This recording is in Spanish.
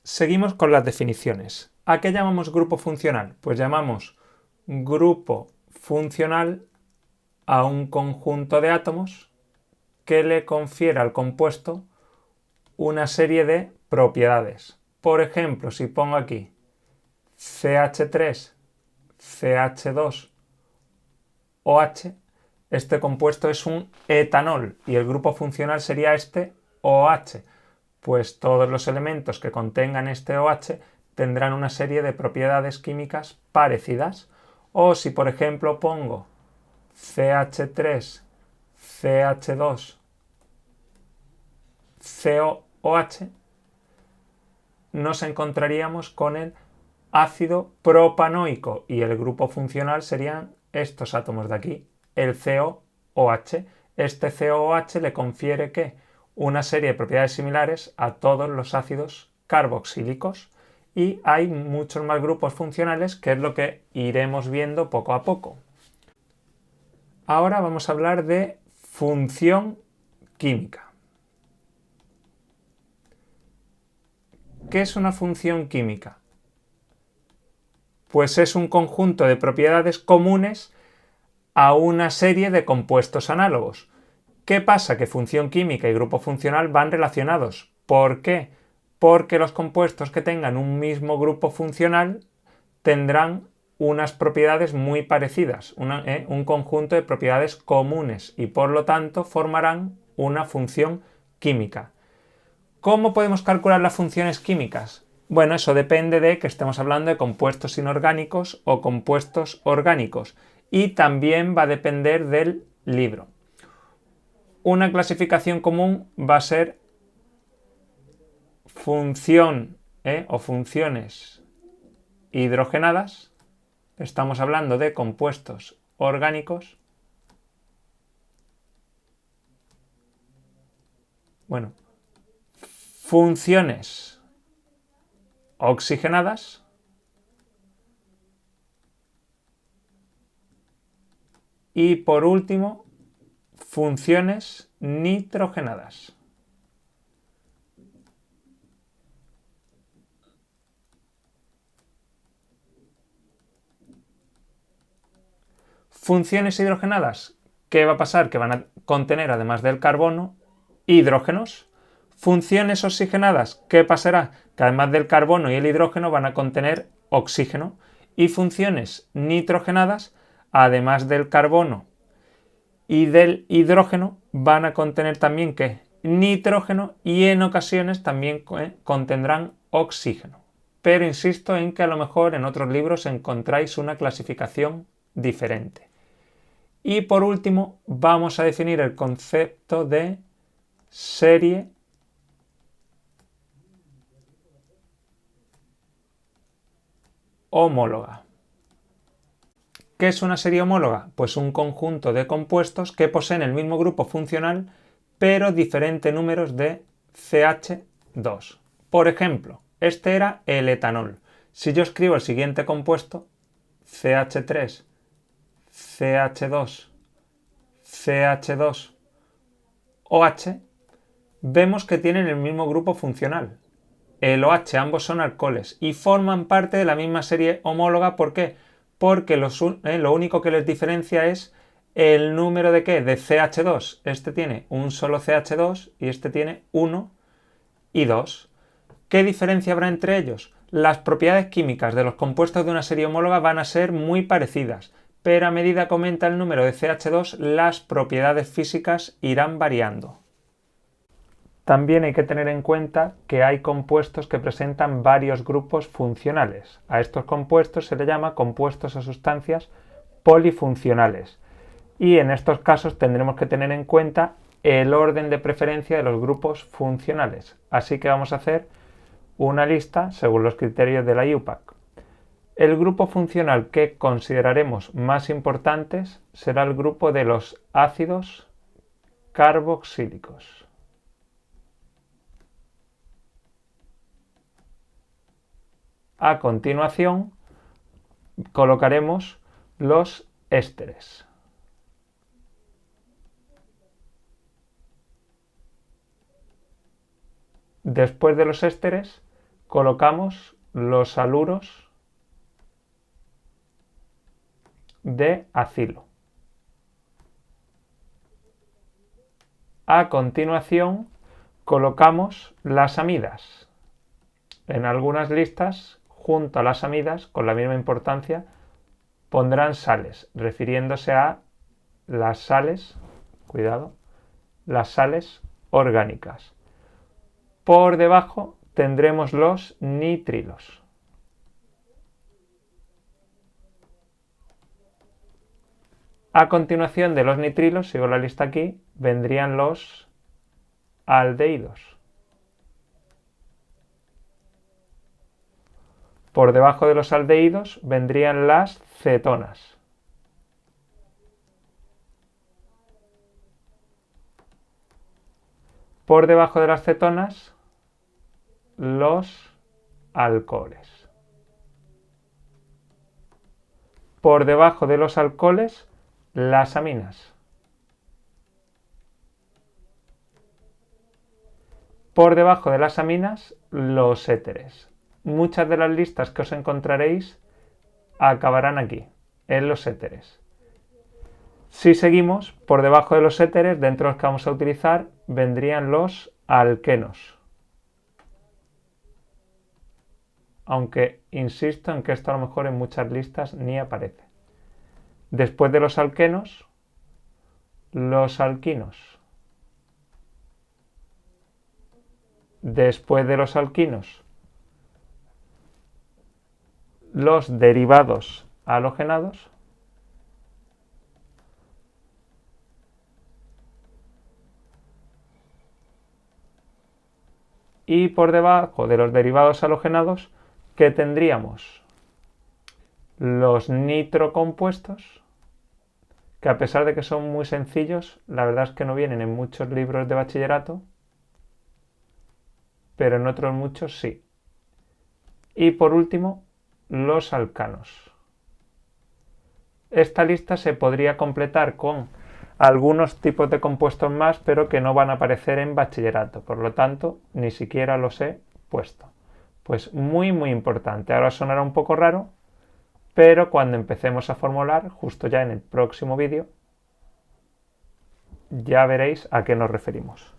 Seguimos con las definiciones. ¿A qué llamamos grupo funcional? Pues llamamos grupo funcional a un conjunto de átomos que le confiere al compuesto una serie de propiedades. Por ejemplo, si pongo aquí CH3, CH2, OH, este compuesto es un etanol y el grupo funcional sería este OH, pues todos los elementos que contengan este OH tendrán una serie de propiedades químicas parecidas. O si por ejemplo pongo CH3, CH2, COOH, nos encontraríamos con el ácido propanoico y el grupo funcional serían estos átomos de aquí, el COOH. Este COOH le confiere ¿qué? Una serie de propiedades similares a todos los ácidos carboxílicos y hay muchos más grupos funcionales, que es lo que iremos viendo poco a poco. Ahora vamos a hablar de función química. ¿Qué es una función química? Pues es un conjunto de propiedades comunes a una serie de compuestos análogos. ¿Qué pasa? Que función química y grupo funcional van relacionados. ¿Por qué? Porque los compuestos que tengan un mismo grupo funcional tendrán unas propiedades muy parecidas, un conjunto de propiedades comunes y por lo tanto formarán una función química. ¿Cómo podemos calcular las funciones químicas? Bueno, eso depende de que estemos hablando de compuestos inorgánicos o compuestos orgánicos y también va a depender del libro. Una clasificación común va a ser función o funciones hidrogenadas. Estamos hablando de compuestos orgánicos. Bueno, funciones oxigenadas y por último funciones nitrogenadas. Funciones hidrogenadas, ¿qué va a pasar? Que van a contener, además del carbono, hidrógenos. Funciones oxigenadas, ¿qué pasará? Que además del carbono y el hidrógeno van a contener oxígeno. Y funciones nitrogenadas, además del carbono y del hidrógeno, van a contener también ¿qué? Nitrógeno y en ocasiones también contendrán oxígeno. Pero insisto en que a lo mejor en otros libros encontráis una clasificación diferente. Y por último vamos a definir el concepto de serie homóloga. ¿Qué es una serie homóloga? Pues un conjunto de compuestos que poseen el mismo grupo funcional pero diferentes números de CH2. Por ejemplo, este era el etanol. Si yo escribo el siguiente compuesto, CH3, CH2, CH2, OH, vemos que tienen el mismo grupo funcional. El OH, ambos son alcoholes y forman parte de la misma serie homóloga. ¿Por qué? Porque lo único que les diferencia es el número de ¿qué? De CH2. Este tiene un solo CH2 y este tiene 1 y 2. ¿Qué diferencia habrá entre ellos? Las propiedades químicas de los compuestos de una serie homóloga van a ser muy parecidas, pero a medida que aumenta el número de CH2, las propiedades físicas irán variando. También hay que tener en cuenta que hay compuestos que presentan varios grupos funcionales. A estos compuestos se le llama compuestos o sustancias polifuncionales. Y en estos casos tendremos que tener en cuenta el orden de preferencia de los grupos funcionales. Así que vamos a hacer una lista según los criterios de la IUPAC. El grupo funcional que consideraremos más importantes será el grupo de los ácidos carboxílicos. A continuación colocaremos los ésteres. Después de los ésteres colocamos los haluros de acilo. A continuación, colocamos las amidas. En algunas listas, junto a las amidas, con la misma importancia, pondrán sales, refiriéndose a las sales, cuidado, las sales orgánicas. Por debajo tendremos los nitrilos. A continuación de los nitrilos, sigo la lista aquí, vendrían los aldehídos. Por debajo de los aldehídos vendrían las cetonas. Por debajo de las cetonas, los alcoholes. Por debajo de los alcoholes, las aminas. Por debajo de las aminas, los éteres. Muchas de las listas que os encontraréis acabarán aquí, en los éteres. Si seguimos, por debajo de los éteres, dentro de los que vamos a utilizar, vendrían los alquenos. Aunque insisto en que esto a lo mejor en muchas listas ni aparece. Después de los alquenos, los alquinos. Después de los alquinos, los derivados halogenados. Y por debajo de los derivados halogenados, ¿qué tendríamos? Los nitrocompuestos, que a pesar de que son muy sencillos, la verdad es que no vienen en muchos libros de bachillerato, pero en otros muchos sí. Y por último, los alcanos. Esta lista se podría completar con algunos tipos de compuestos más, pero que no van a aparecer en bachillerato. Por lo tanto, ni siquiera los he puesto. Pues muy importante. Ahora sonará un poco raro, pero cuando empecemos a formular, justo ya en el próximo vídeo, ya veréis a qué nos referimos.